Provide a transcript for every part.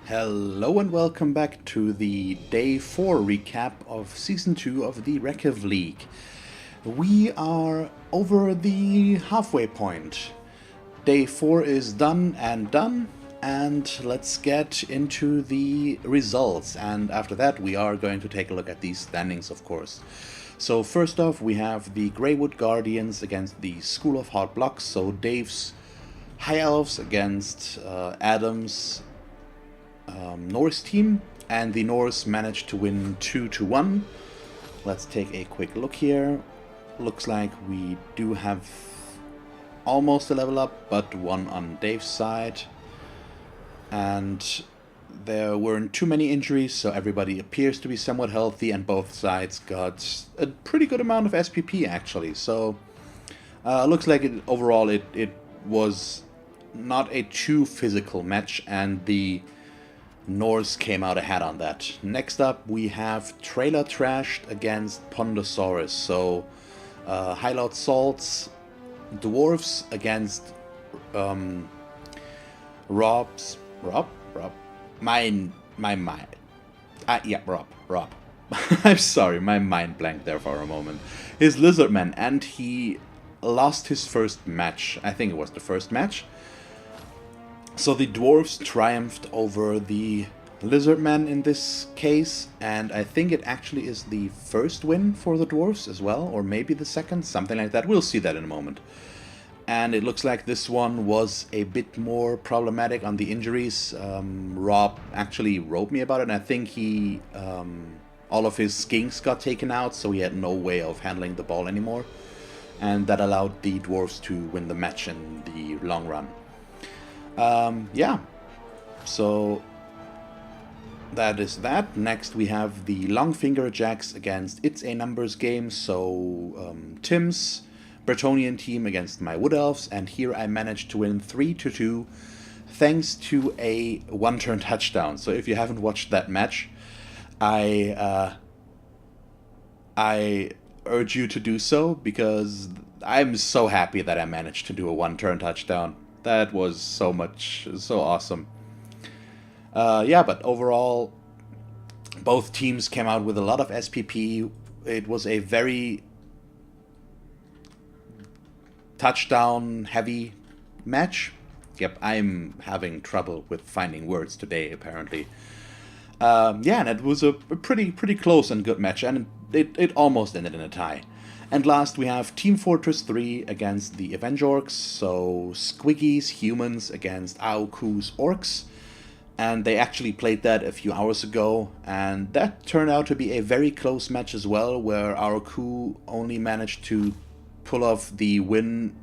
Hello and welcome back to the Day 4 recap of Season 2 of the Rekef League. We are over the halfway point. Day 4 is done, and let's get into the results. And after that, we are going to take a look at these standings, of course. So first off, we have the Greywood Guardians against the School of Hard Blocks, so Dave's High Elves against Adam's Norse team, and the Norse managed to win 2-1. Let's take a quick look here. Looks like we do have almost a level up, but one on Dave's side. And there weren't too many injuries, so everybody appears to be somewhat healthy, and both sides got a pretty good amount of SPP actually. So looks like overall it was not a too physical match, and the Norse came out ahead on that. Next up, we have Trailer Trashed against Pondosaurus. So, Highload Salts, Dwarves against Rob's. Rob? Rob? Rob. I'm sorry, my mind blanked there for a moment. His Lizardman, and he lost his first match. I think it was the first match. So the Dwarves triumphed over the Lizardmen in this case, and I think it actually is the first win for the Dwarves as well, or maybe the second, something like that. We'll see that in a moment. And it looks like this one was a bit more problematic on the injuries. Rob actually wrote me about it, and I think he all of his skinks got taken out, so he had no way of handling the ball anymore, and that allowed the Dwarves to win the match in the long run. Yeah, so that is that. Next we have the Longfinger Jacks against It's a Numbers game, so Tim's Bretonian team against my Wood Elves, and here I managed to win 3-2 thanks to a one-turn touchdown. So if you haven't watched that match, I urge you to do so, because I'm so happy that I managed to do a one-turn touchdown. That was so awesome. Yeah, but overall, both teams came out with a lot of SPP. It was a very touchdown-heavy match. Yep, I'm having trouble with finding words today, apparently. Yeah, and it was a pretty close and good match, and it almost ended in a tie. And last we have Team Fortress 3 against the Avengorks, so Squiggy's humans against Aoku's orcs. And they actually played that a few hours ago, and that turned out to be a very close match as well, where Aoku only managed to pull off the win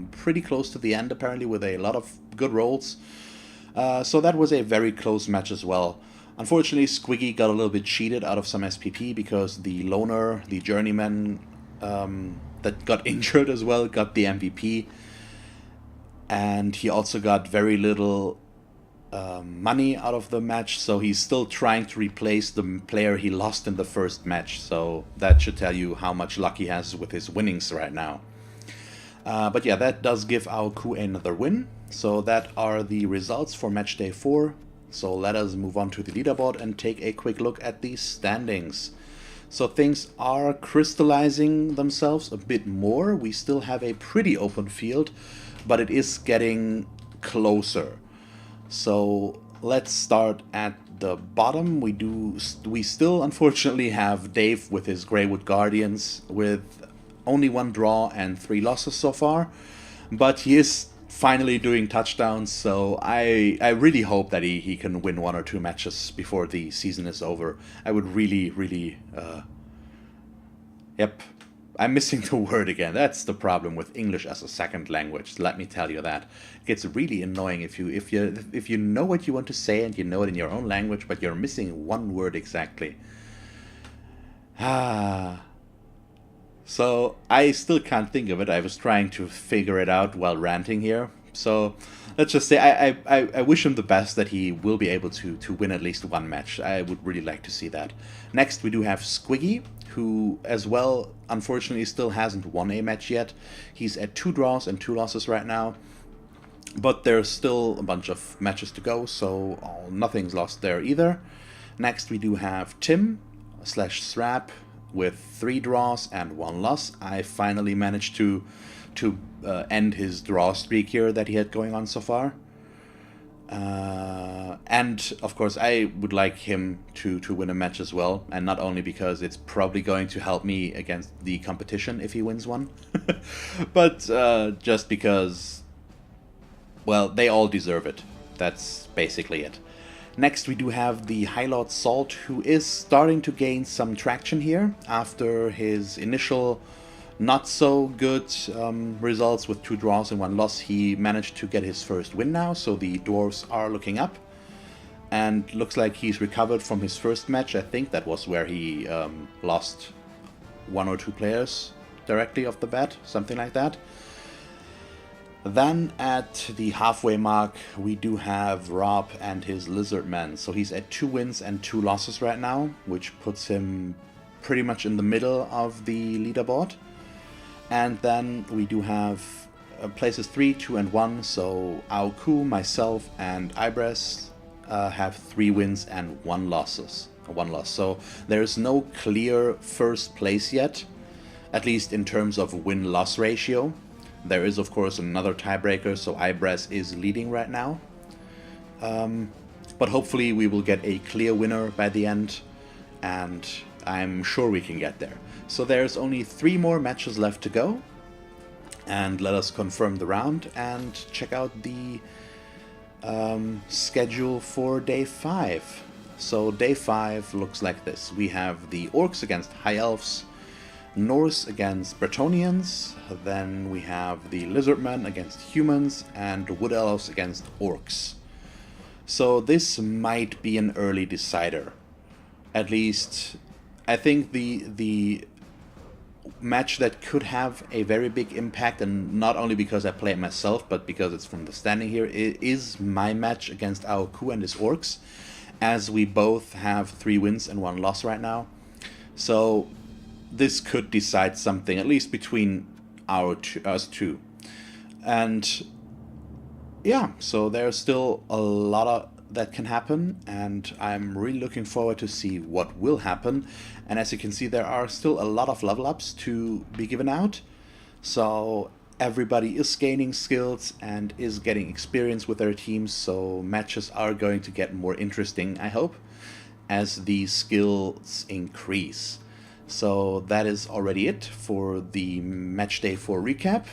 pretty close to the end, apparently, with a lot of good rolls. So that was a very close match as well. Unfortunately, Squiggy got a little bit cheated out of some SPP, because the loner, the journeyman, that got injured as well, got the MVP, and he also got very little money out of the match, so he's still trying to replace the player he lost in the first match, so that should tell you how much luck he has with his winnings right now. But yeah, that does give Aoku another win, so that are the results for match day 4. So let us move on to the leaderboard and take a quick look at the standings. So things are crystallizing themselves a bit more. We still have a pretty open field, but it is getting closer. So let's start at the bottom. We still unfortunately have Dave with his Greywood Guardians with only 1 draw and 3 losses so far, but he is finally doing touchdowns, so I really hope that he can win 1 or 2 matches before the season is over. I would really yep, I'm missing the word again. That's the problem with English as a second language, let me tell you that. It gets really annoying if you know what you want to say and you know it in your own language, but you're missing one word exactly. So I still can't think of it. I was trying to figure it out while ranting here. So let's just say I wish him the best, that he will be able to win at least 1 match. I would really like to see that. Next we do have Squiggy, who as well unfortunately still hasn't won a match yet. He's at 2 draws and 2 losses right now. But there's still a bunch of matches to go, so nothing's lost there either. Next we do have Tim / Srap with 3 draws and 1 loss. I finally managed to end his draw streak here that he had going on so far. And of course I would like him to win a match as well, and not only because it's probably going to help me against the competition if he wins one, but just because, well, they all deserve it. That's basically it. Next we do have the High Lord Salt, who is starting to gain some traction here after his initial not so good results with 2 draws and 1 loss. He managed to get his first win now, so the dwarves are looking up. And looks like he's recovered from his first match. I think that was where he lost 1 or 2 players directly off the bat, something like that. Then at the halfway mark, we do have Rob and his Lizardman. So he's at 2 wins and 2 losses right now, which puts him pretty much in the middle of the leaderboard. And then we do have places 3, 2, and 1. So Aoku, myself, and Ibres have 3 wins and 1 loss. So there's no clear first place yet, at least in terms of win-loss ratio. There is, of course, another tiebreaker, so Ibres is leading right now. But hopefully we will get a clear winner by the end, and I'm sure we can get there. So there's only 3 more matches left to go, and let us confirm the round and check out the schedule for day 5. So day 5 looks like this. We have the Orcs against High Elves, Norse against Bretonnians, then we have the Lizardmen against humans, and Wood Elves against Orcs. So this might be an early decider. At least, I think the match that could have a very big impact, and not only because I play it myself, but because it's from the standing here, is my match against Aoku and his Orcs, as we both have 3 wins and 1 loss right now. So this could decide something, at least between us two. And yeah, so there's still a lot that can happen, and I'm really looking forward to see what will happen. And as you can see, there are still a lot of level ups to be given out, so everybody is gaining skills and is getting experience with their teams, so matches are going to get more interesting, I hope, as the skills increase. So that is already it for the Matchday 4 recap.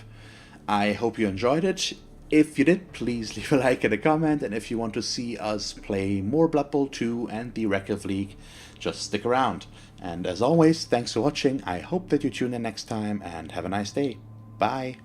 I hope you enjoyed it. If you did, please leave a like and a comment, and if you want to see us play more Blood Bowl 2 and the Rekef League, just stick around. And as always, thanks for watching. I hope that you tune in next time, and have a nice day. Bye!